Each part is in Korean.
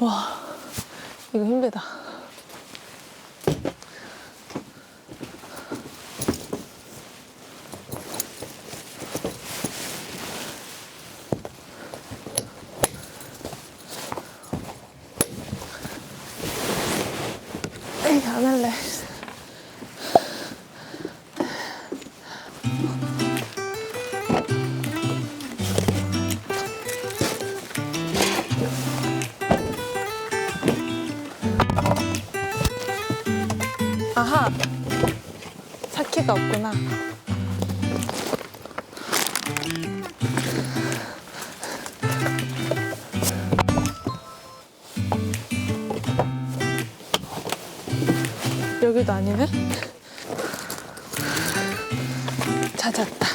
와, 이거 힘들다. 에이, 안 할래. 아하! 차키가 없구나. 여기도 아니네? 찾았다.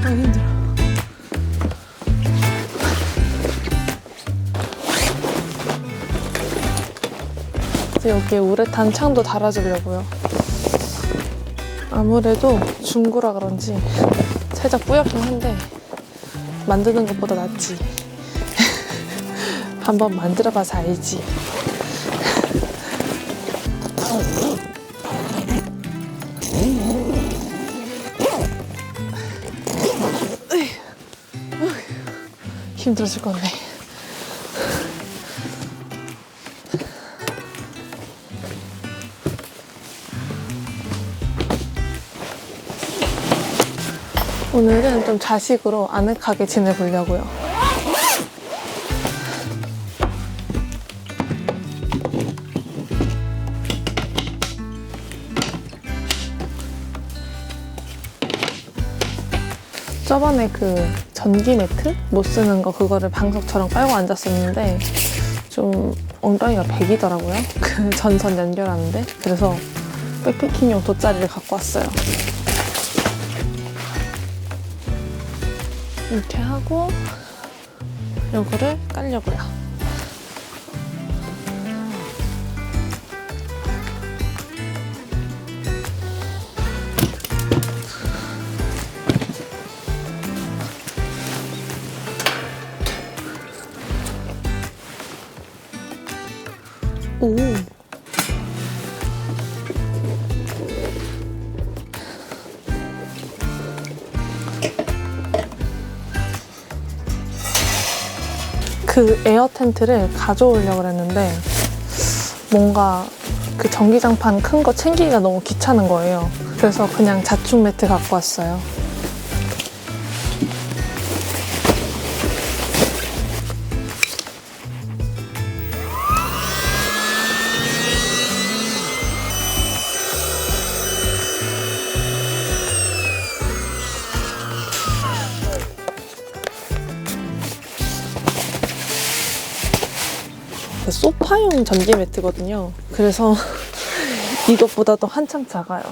아, 힘들어. 그래서 여기에 우레탄 창도 달아주려고요. 아무래도 중고라 그런지 살짝 뿌옇긴 한데 만드는 것보다 낫지. 한번 만들어봐서 알지. 힘들어 죽겠네. 오늘은 좀 자식으로 아늑하게 지내보려고요. 저번에 그 전기 매트 못 쓰는 거 그거를 방석처럼 깔고 앉았었는데 좀 엉덩이가 배기더라고요. 그 전선 연결하는데. 그래서 백패킹용 돗자리를 갖고 왔어요. 이렇게 하고 요거를 깔려고요. 오. 그 에어 텐트를 가져오려고 했는데 뭔가 그 전기장판 큰 거 챙기기가 너무 귀찮은 거예요. 그래서 그냥 자충 매트 갖고 왔어요. 소파용 전기 매트거든요. 그래서 이것보다도 한참 작아요.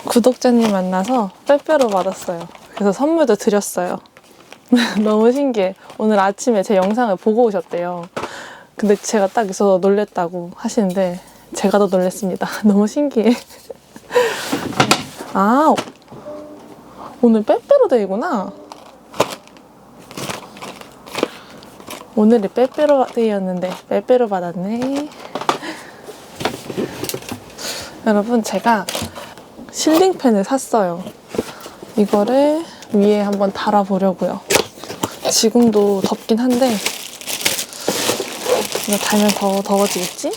구독자님 만나서 빼빼로 받았어요. 그래서 선물도 드렸어요. 너무 신기해. 오늘 아침에 제 영상을 보고 오셨대요. 근데 제가 딱 있어서 놀랬다고 하시는데 제가 더 놀랬습니다. 너무 신기해. 아, 오늘 빼빼로 데이구나. 오늘이 빼빼로 데이였는데 빼빼로 받았네. 여러분, 제가 실링팬을 샀어요. 이거를 위에 한번 달아보려고요. 지금도 덥긴 한데 이거 달면 더 더워지겠지?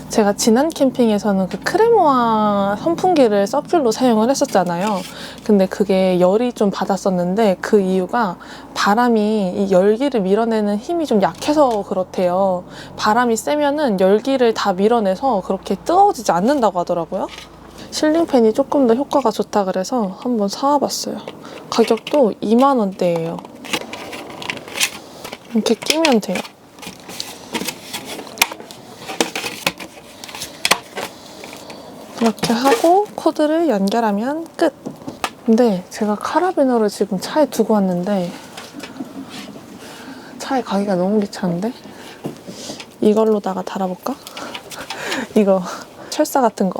제가 지난 캠핑에서는 그 크레모아 선풍기를 서큘로 사용을 했었잖아요. 근데 그게 열이 좀 받았었는데 그 이유가 바람이 이 열기를 밀어내는 힘이 좀 약해서 그렇대요. 바람이 세면은 열기를 다 밀어내서 그렇게 뜨거워지지 않는다고 하더라고요. 실링팬이 조금 더 효과가 좋다 그래서 한번 사와봤어요. 가격도 2만 원대예요. 이렇게 끼면 돼요. 이렇게 하고 코드를 연결하면 끝! 근데 제가 카라비너를 지금 차에 두고 왔는데 차에 가기가 너무 귀찮은데? 이걸로다가 달아볼까? 이거 철사 같은 거.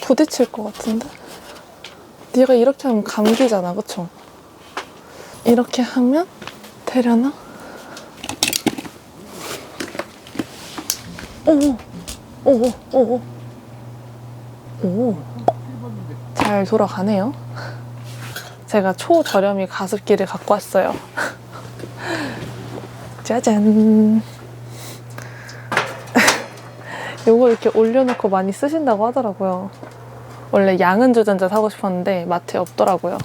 부딪힐 것 같은데? 네가 이렇게 하면 감기잖아, 그쵸? 이렇게 하면 되려나? 오, 잘 돌아가네요. 제가 초저렴이 가습기를 갖고 왔어요. 짜잔. 요거 이렇게 올려놓고 많이 쓰신다고 하더라고요. 원래 양은 주전자 사고 싶었는데 마트에 없더라고요.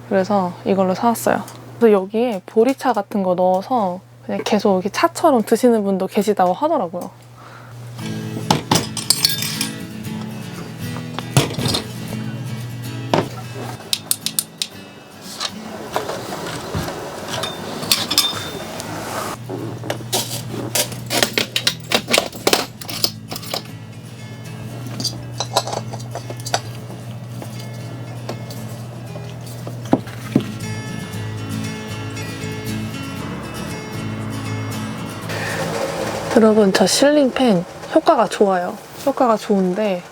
그래서 이걸로 사왔어요. 그래서 여기에 보리차 같은 거 넣어서 그냥 계속 이렇게 차처럼 드시는 분도 계시다고 하더라고요. 여러분, 저 실링팬 효과가 좋아요. 효과가 좋은데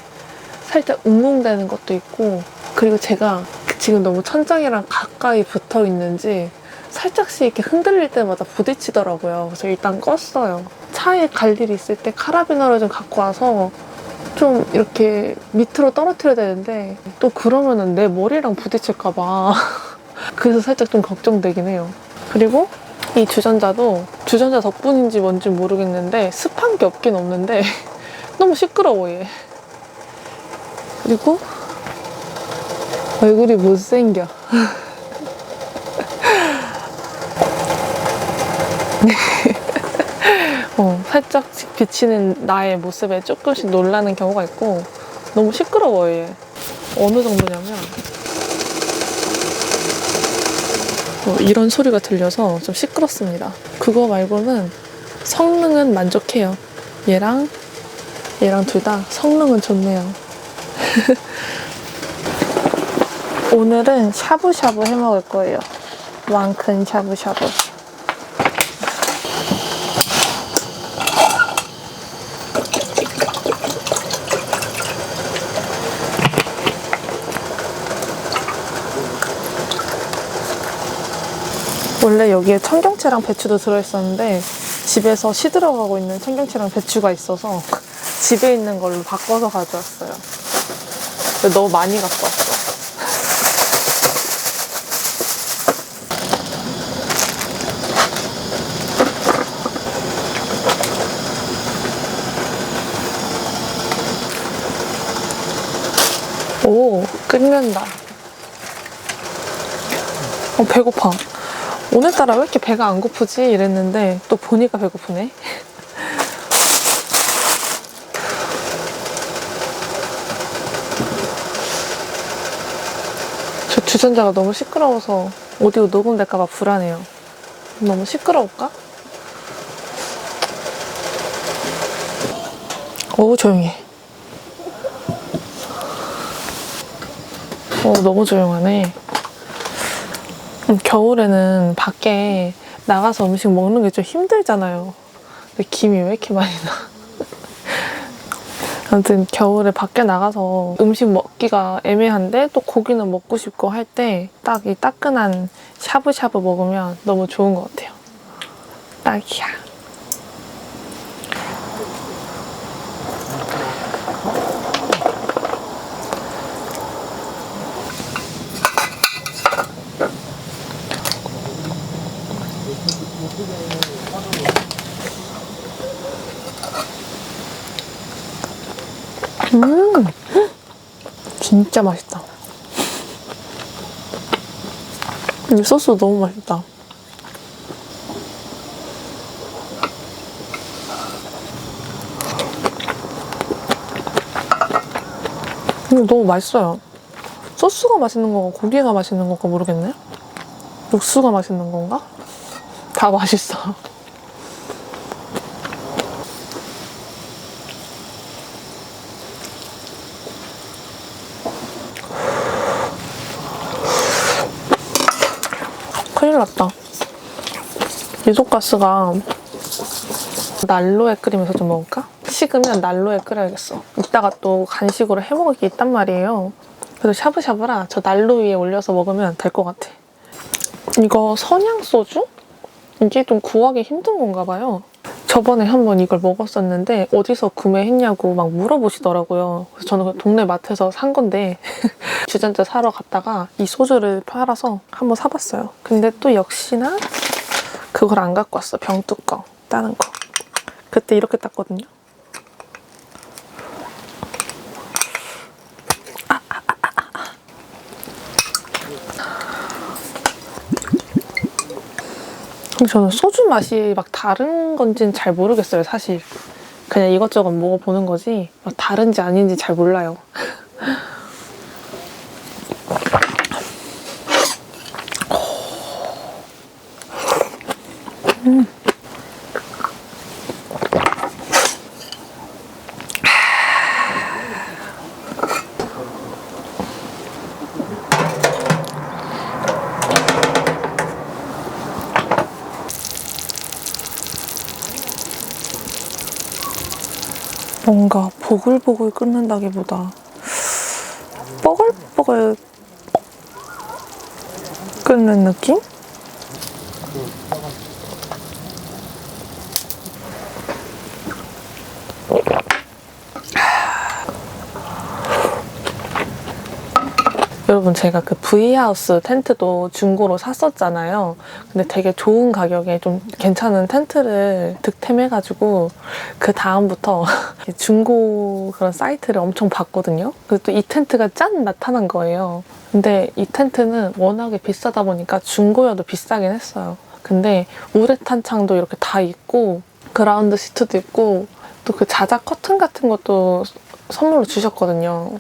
살짝 웅웅대는 것도 있고, 그리고 제가 지금 너무 천장이랑 가까이 붙어 있는지 살짝씩 이렇게 흔들릴 때마다 부딪히더라고요. 그래서 일단 껐어요. 차에 갈 일이 있을 때 카라비너를 좀 갖고 와서 좀 이렇게 밑으로 떨어뜨려야 되는데 또 그러면은 내 머리랑 부딪힐까봐 그래서 살짝 좀 걱정되긴 해요. 그리고 이 주전자도 주전자 덕분인지 뭔지 모르겠는데 습한 게 없긴 없는데 너무 시끄러워 얘. 그리고 얼굴이 못생겨. 살짝씩 비치는 나의 모습에 조금씩 놀라는 경우가 있고 너무 시끄러워 얘. 어느 정도냐면 이런 소리가 들려서 좀 시끄럽습니다. 그거 말고는 성능은 만족해요. 얘랑 둘 다 성능은 좋네요. 오늘은 샤브샤브 해 먹을 거예요. 왕큰 샤브샤브. 원래 여기에 청경채랑 배추도 들어있었는데 집에서 시들어가고 있는 청경채랑 배추가 있어서 집에 있는 걸로 바꿔서 가져왔어요. 근데 너무 많이 갖고 왔어. 오, 끓는다. 배고파. 오늘따라 왜 이렇게 배가 안 고프지? 이랬는데 또 보니까 배고프네. 저 주전자가 너무 시끄러워서 오디오 녹음될까봐 불안해요. 너무 시끄러울까? 오, 조용해. 너무 조용하네. 겨울에는 밖에 나가서 음식 먹는 게 좀 힘들잖아요. 근데 김이 왜 이렇게 많이 나? 아무튼 겨울에 밖에 나가서 음식 먹기가 애매한데 또 고기는 먹고 싶고 할 때 딱 이 따끈한 샤브샤브 먹으면 너무 좋은 것 같아요. 딱이야. 진짜 맛있다. 이 소스 너무 맛있다. 너무 맛있어요. 소스가 맛있는 건가 고기가 맛있는 건가 모르겠네. 육수가 맛있는 건가? 다 맛있어. 큰일 났다. 미소가스가 난로에 끓이면서 좀 먹을까? 식으면 난로에 끓여야겠어. 이따가 또 간식으로 해먹을 게 있단 말이에요. 그래서 샤브샤브라 저 난로 위에 올려서 먹으면 될 것 같아. 이거 선양소주? 이게 좀 구하기 힘든 건가 봐요. 저번에 한번 이걸 먹었었는데 어디서 구매했냐고 막 물어보시더라고요. 그래서 저는 동네 마트에서 산 건데 주전자 사러 갔다가 이 소주를 팔아서 한번 사봤어요. 근데 또 역시나 그걸 안 갖고 왔어. 병뚜껑 따는 거. 그때 이렇게 땄거든요. 근데 저는 소주 맛이 막 다른 건지는 잘 모르겠어요, 사실. 그냥 이것저것 먹어보는 거지 막 다른지 아닌지 잘 몰라요. 뭔가 보글보글 끓는다기보다 뻐글뻐글 끓는 느낌? 여러분 제가 그 V하우스 텐트도 중고로 샀었잖아요. 근데 되게 좋은 가격에 좀 괜찮은 텐트를 득템해가지고 그 다음부터 중고 그런 사이트를 엄청 봤거든요. 그리고 또 이 텐트가 짠 나타난 거예요. 근데 이 텐트는 워낙에 비싸다 보니까 중고여도 비싸긴 했어요. 근데 우레탄 창도 이렇게 다 있고 그라운드 시트도 있고 또 그 자작 커튼 같은 것도 선물로 주셨거든요.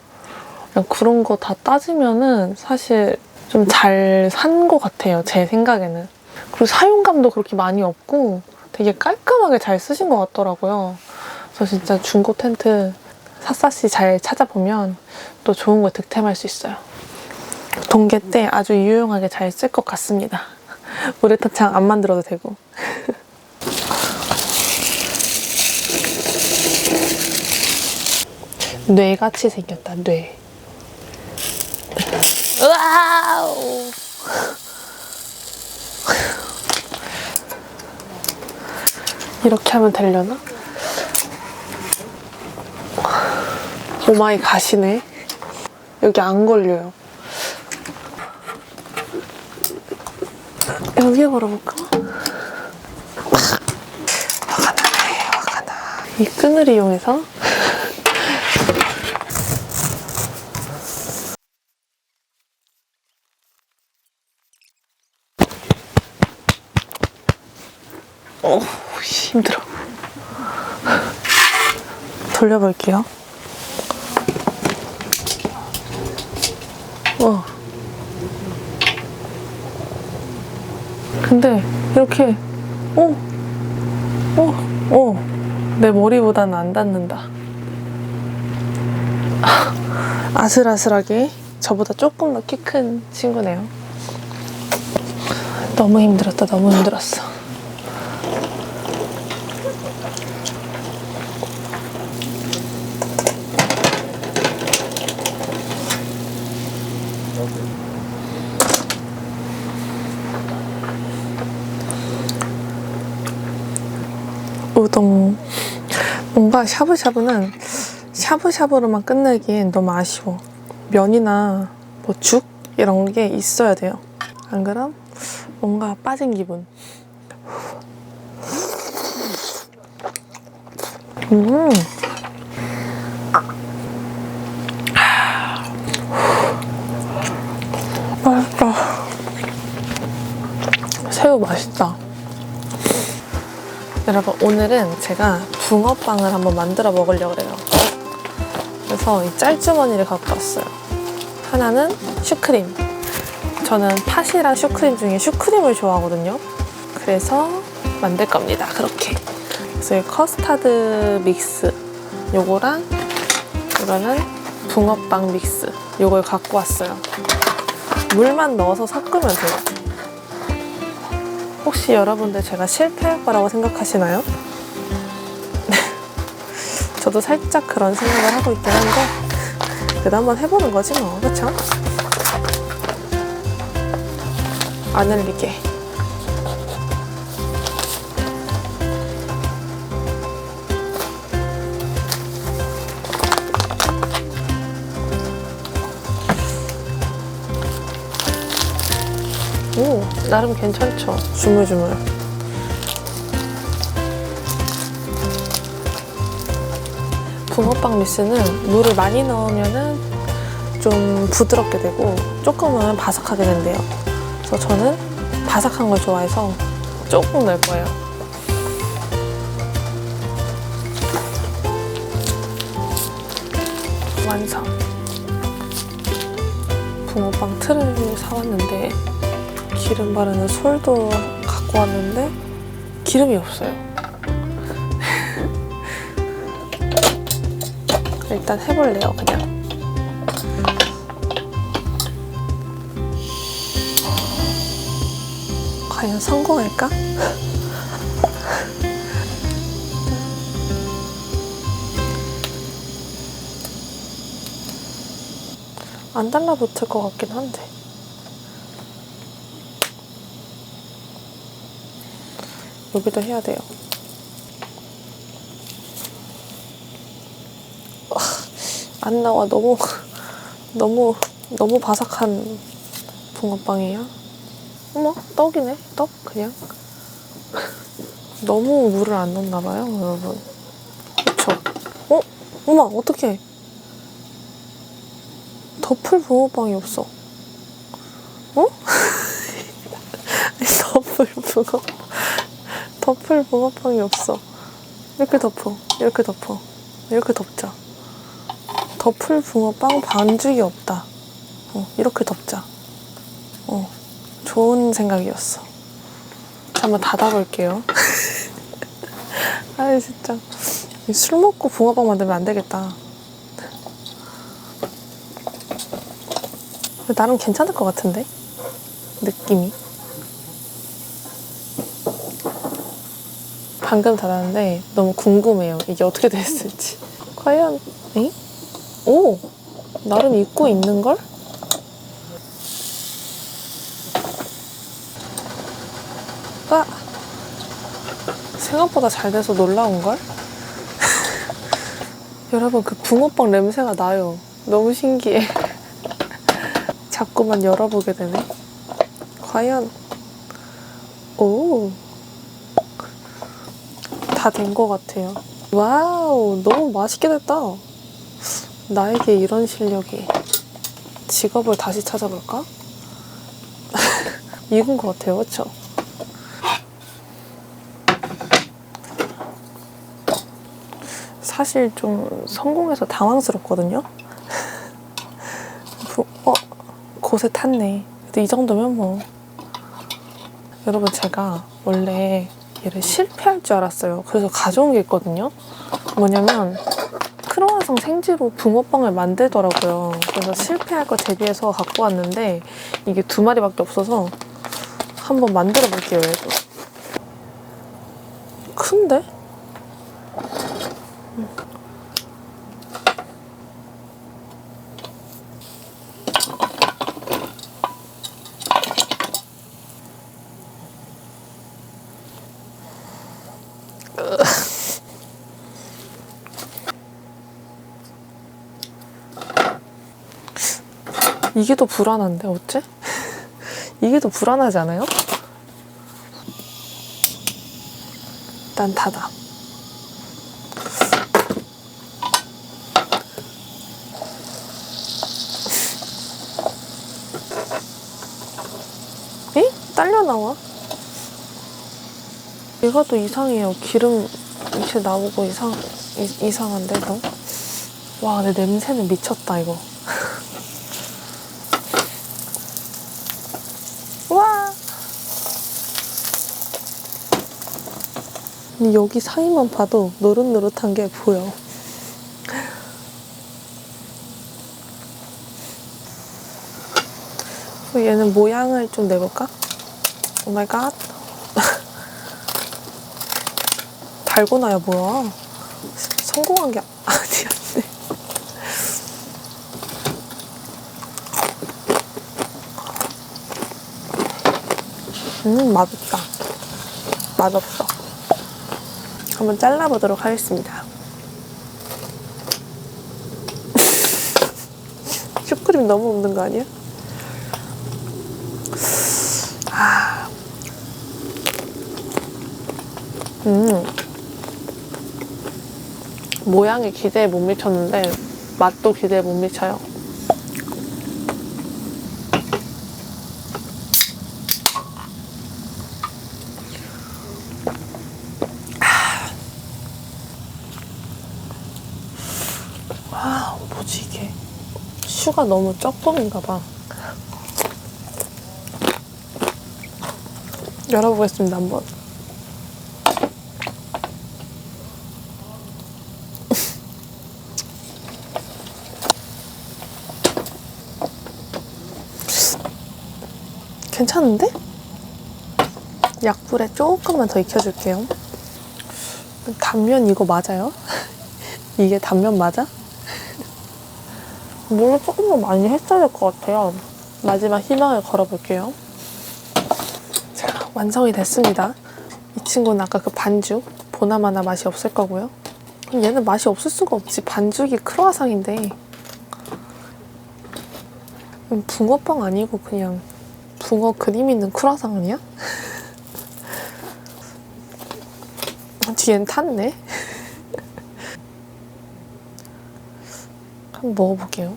그냥 그런 거 다 따지면은 사실 좀 잘 산 것 같아요, 제 생각에는. 그리고 사용감도 그렇게 많이 없고 되게 깔끔하게 잘 쓰신 것 같더라고요. 그래서 진짜 중고 텐트 샅샅이 잘 찾아보면 또 좋은 걸 득템할 수 있어요. 동계 때 아주 유용하게 잘 쓸 것 같습니다. 우레탄창 안 만들어도 되고. 뇌같이 생겼다, 뇌. 으아우! 이렇게 하면 되려나? 오마이 갓이네. 여기 안 걸려요. 여기에 걸어볼까? 화가 나네, 화가 나. 이 끈을 이용해서 힘들어. 돌려볼게요. 근데 이렇게 내 머리보다는 안 닿는다. 아슬아슬하게 저보다 조금 더 키 큰 친구네요. 너무 힘들었다. 너무 힘들었어. 우동. 뭔가 샤브샤브는 샤브샤브로만 끝내기엔 너무 아쉬워. 면이나 뭐 죽 이런 게 있어야 돼요. 안 그럼 뭔가 빠진 기분. 맛있다. 새우 맛있다. 여러분, 오늘은 제가 붕어빵을 한번 만들어 먹으려고 해요. 그래서 이 짤주머니를 갖고 왔어요. 하나는 슈크림. 저는 팥이랑 슈크림 중에 슈크림을 좋아하거든요. 그래서 만들 겁니다. 그렇게. 그래서 이 커스타드 믹스 요거랑 이거는 붕어빵 믹스 요걸 갖고 왔어요. 물만 넣어서 섞으면 돼요. 혹시 여러분들 제가 실패할 거라고 생각하시나요? 저도 살짝 그런 생각을 하고 있긴 한데 그래도 한번 해보는 거지 뭐, 그쵸? 안 흘리게. 오, 나름 괜찮죠? 주물주물. 붕어빵 믹스는 물을 많이 넣으면은 좀 부드럽게 되고 조금은 바삭하게 된대요. 그래서 저는 바삭한 걸 좋아해서 조금 넣을 거예요. 완성. 붕어빵 틀을 사왔는데 기름 바르는 솔도 갖고 왔는데 기름이 없어요. 일단 해볼래요, 그냥. 과연 성공할까? 안 달라붙을 것 같긴 한데. 여기도 해야 돼요. 안 나와. 너무 바삭한 붕어빵이에요. 어머, 떡이네. 떡 그냥. 너무 물을 안 넣었나봐요, 여러분. 그쵸? 어머, 어떡해. 덮을 붕어빵이 없어. 어? 덮을 붕어빵이 없어. 이렇게 덮어. 이렇게 덮어. 이렇게 덮자. 덮을 붕어빵 반죽이 없다. 이렇게 덮자. 좋은 생각이었어. 한번 닫아볼게요. 아이 진짜 술 먹고 붕어빵 만들면 안 되겠다. 나름 괜찮을 것 같은데? 느낌이. 방금 닫았는데 너무 궁금해요. 이게 어떻게 됐을지. 과연, 에? 오! 나름 입고 있는걸? 아! 생각보다 잘 돼서 놀라운걸? 여러분, 그 붕어빵 냄새가 나요. 너무 신기해. 자꾸만 열어보게 되네. 과연, 오! 다 된 것 같아요. 와우, 너무 맛있게 됐다. 나에게 이런 실력이. 직업을 다시 찾아볼까? 익은 것 같아요, 그쵸? 사실 좀 성공해서 당황스럽거든요? 곳에 탔네. 근데 이 정도면 뭐. 여러분, 제가 원래 얘를 실패할 줄 알았어요. 그래서 가져온 게 있거든요? 뭐냐면 크로와상 생지로 붕어빵을 만들더라고요. 그래서 실패할 거 대비해서 갖고 왔는데 이게 2마리밖에 없어서 한번 만들어 볼게요, 얘도. 큰데? 이게 더 불안한데, 어째? 이게 더 불안하지 않아요? 일단 닫아. 에? 딸려 나와? 얘가 또 이상해요. 기름 이렇게 나오고 이상한데, 너? 와, 근데 냄새는 미쳤다, 이거. 와! 여기 사이만 봐도 노릇노릇한 게 보여. 얘는 모양을 좀 내볼까? 오 마이 갓. 달고나야 뭐야. 성공한 게 아니었네. 맛없다. 맛없어. 한번 잘라보도록 하겠습니다. 슈크림 너무 없는 거 아니야? 모양이 기대에 못 미쳤는데 맛도 기대에 못 미쳐요. 뭐지 이게? 슈가 너무 조금인가 봐. 열어보겠습니다, 한번. 괜찮은데? 약불에 조금만 더 익혀줄게요. 단면 이거 맞아요? 이게 단면 맞아? 물을 조금 더 많이 했어야 될 것 같아요. 마지막 희망을 걸어볼게요. 자, 완성이 됐습니다. 이 친구는 아까 그 반죽 보나마나 맛이 없을 거고요. 얘는 맛이 없을 수가 없지. 반죽이 크루아상인데. 붕어빵 아니고 그냥 붕어 그림 있는 크루아상 아니야? 뒤엔 탔네. 한번 먹어볼게요.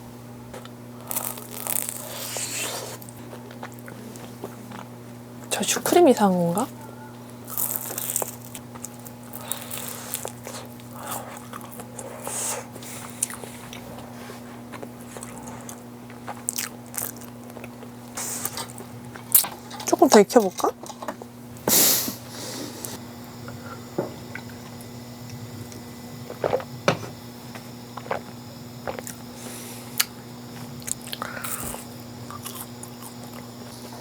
저 슈크림이 이상한 건가? 조금 더 익혀볼까?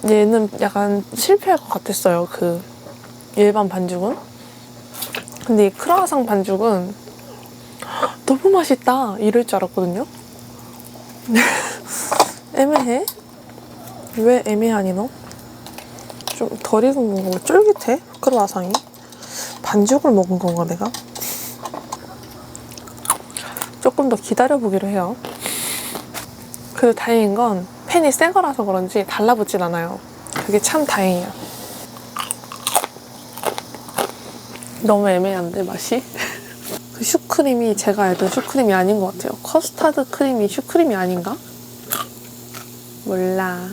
얘는 약간 실패할 것 같았어요. 그 일반 반죽은. 근데 이 크루아상 반죽은 너무 맛있다 이럴 줄 알았거든요. 애매해? 왜 애매하니 너? 좀 덜 익은 거 쫄깃해? 크루아상이? 반죽을 먹은 건가 내가? 조금 더 기다려보기로 해요. 그래도 다행인 건 팬이 새 거라서 그런지 달라붙진 않아요. 그게 참 다행이야. 너무 애매한데 맛이? 그 슈크림이 제가 알던 슈크림이 아닌 것 같아요. 커스타드 크림이 슈크림이 아닌가? 몰라.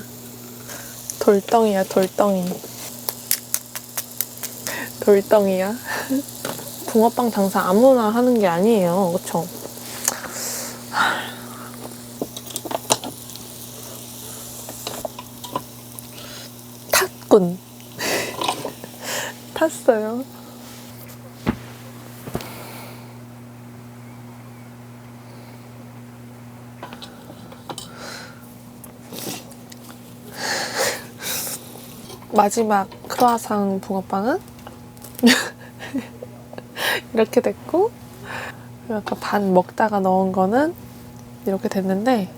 돌덩이야, 돌덩이. 돌덩이야. 붕어빵 장사 아무나 하는 게 아니에요. 그쵸? 탔군. 탔어요. 마지막 크루아상 붕어빵은 이렇게 됐고, 아까 반 먹다가 넣은 거는 이렇게 됐는데,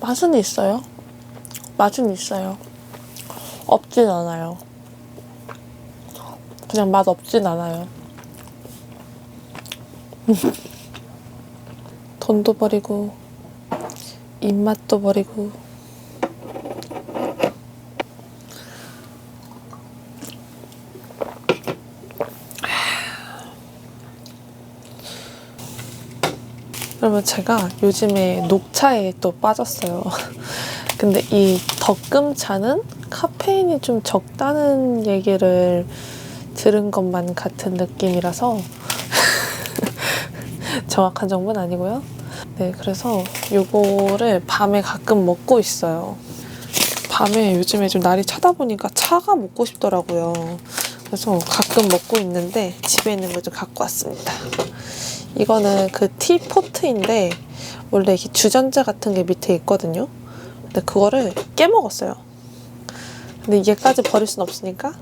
맛은 있어요. 맛은 있어요. 없진 않아요. 그냥 맛 없진 않아요. 돈도 버리고 입맛도 버리고. 그러면 제가 요즘에 녹차에 또 빠졌어요. 근데 이 덕금차는 카페인이 좀 적다는 얘기를 들은 것만 같은 느낌이라서 정확한 정보는 아니고요. 네, 그래서 요거를 밤에 가끔 먹고 있어요. 밤에 요즘에 좀 날이 차다 보니까 차가 먹고 싶더라고요. 그래서 가끔 먹고 있는데 집에 있는 걸 좀 갖고 왔습니다. 이거는 그 티포트인데 원래 이렇게 주전자 같은 게 밑에 있거든요. 근데 그거를 깨먹었어요. 근데 얘까지 버릴 순 없으니까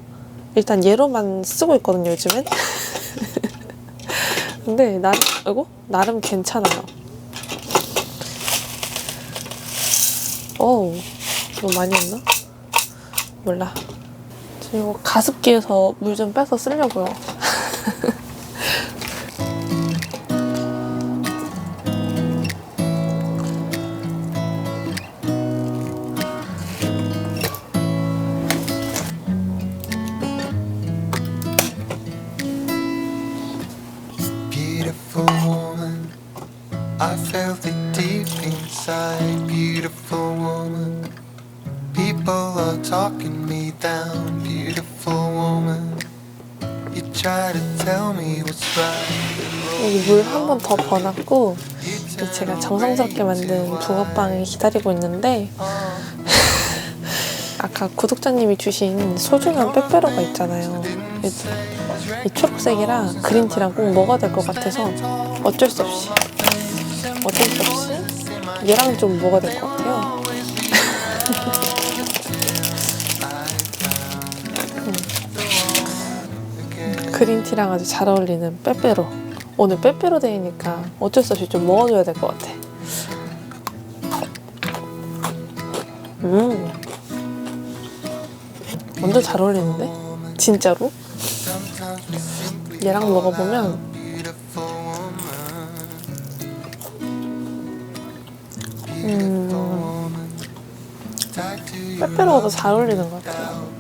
일단 얘로만 쓰고 있거든요, 요즘엔. 근데 나름 괜찮아요. 어우, 너무 많이 했나? 몰라. 그리고 가습기에서 물 좀 빼서 쓰려고요. Beautiful woman, I felt it deep inside. Beautiful woman, people are talking me down. Beautiful woman, you try to tell me what's right. 여기 물 한 번 더 버놨고 제가 정성스럽게 만든 붕어빵을 기다리고 있는데 아까 구독자님이 주신 소중한 빼빼로가 있잖아요. 이 초록색이랑 그린티랑 꼭 먹어야 될 것 같아서 어쩔 수 없이 얘랑 좀 먹어야 될 것 같아요. 그린티랑 아주 잘 어울리는 빼빼로. 오늘 빼빼로 데이니까 어쩔 수 없이 좀 먹어줘야 될 것 같아. 완전 잘 어울리는데? 진짜로? 얘랑 먹어보면 빼빼로가 더 잘 어울리는 것 같아요.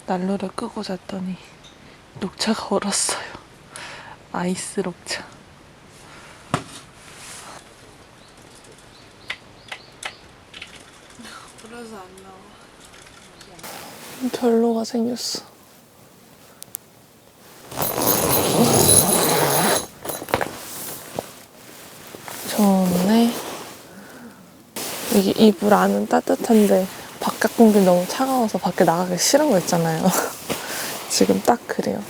난로를 끄고 잤더니 녹차가 얼었어요. 아이스 녹차. 그래서 안 나와. 별로가 생겼어. 좋네. 이 물 안은 따뜻한데 바깥 공기 너무 차가워서 밖에 나가기 싫은 거 있잖아요. 지금 딱 그래요.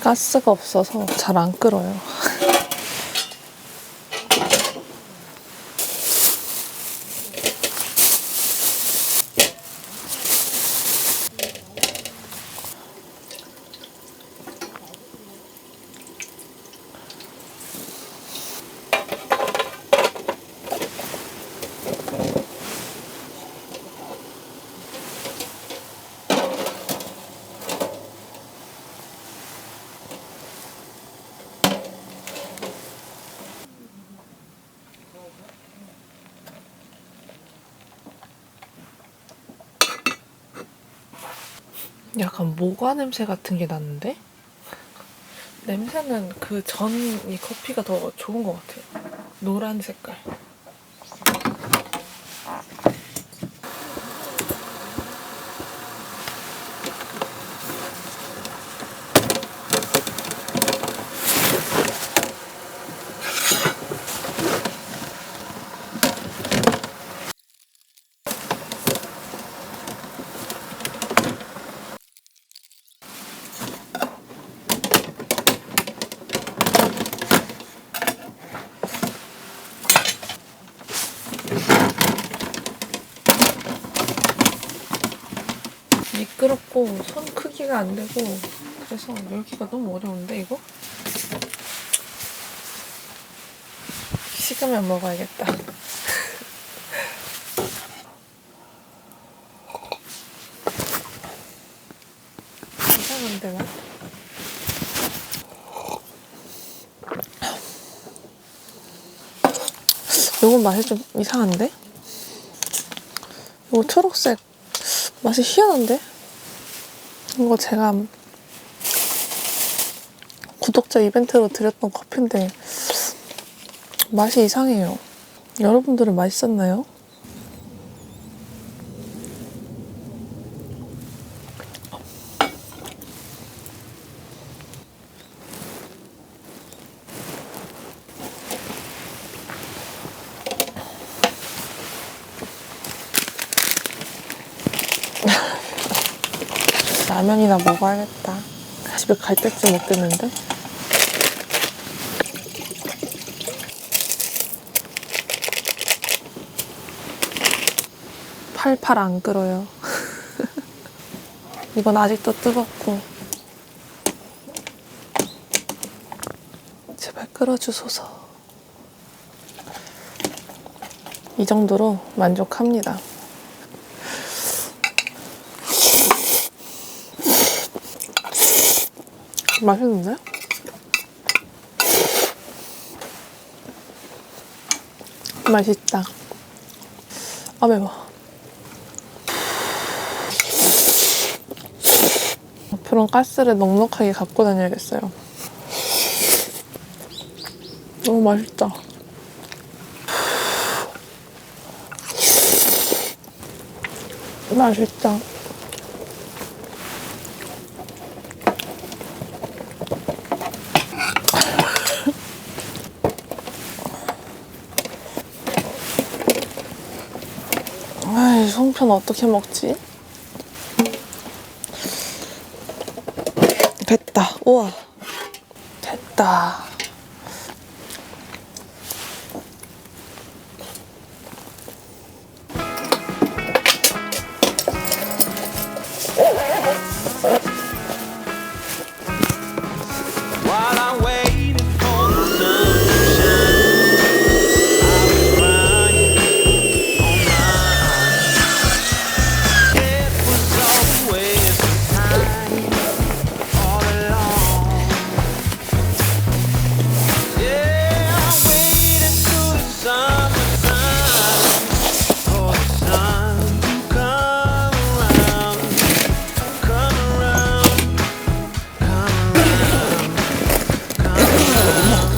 가스가 없어서 잘 안 끓어요. 약간 모과 냄새 같은 게 나는데? 냄새는 그 전 이 커피가 더 좋은 것 같아요. 노란 색깔. 미끄럽고 손 크기가 안 되고 그래서 열기가 너무 어려운데 이거? 식으면 먹어야겠다. 이상한데 맛? 이건 맛이 좀 이상한데? 이거 초록색 맛이 희한한데? 이거 제가 구독자 이벤트로 드렸던 커피인데 맛이 이상해요. 여러분들은 맛있었나요? 라면이나 먹어야겠다. 집에 갈 때쯤 먹겠는데? 팔팔 안 끓어요. 이건 아직도 뜨겁고. 제발 끓어주소서. 이 정도로 만족합니다. 맛있는데? 맛있다. 아, 매워. 앞으로는 가스를 넉넉하게 갖고 다녀야겠어요. 너무 맛있다. 맛있다. 아이, 송편 어떻게 먹지? 됐다. 우와. 됐다. While I waited for the sun to shine, I was crying on my own. It was always time all along. Yeah, I waited till the summertime for the sun to come around, come around, come around.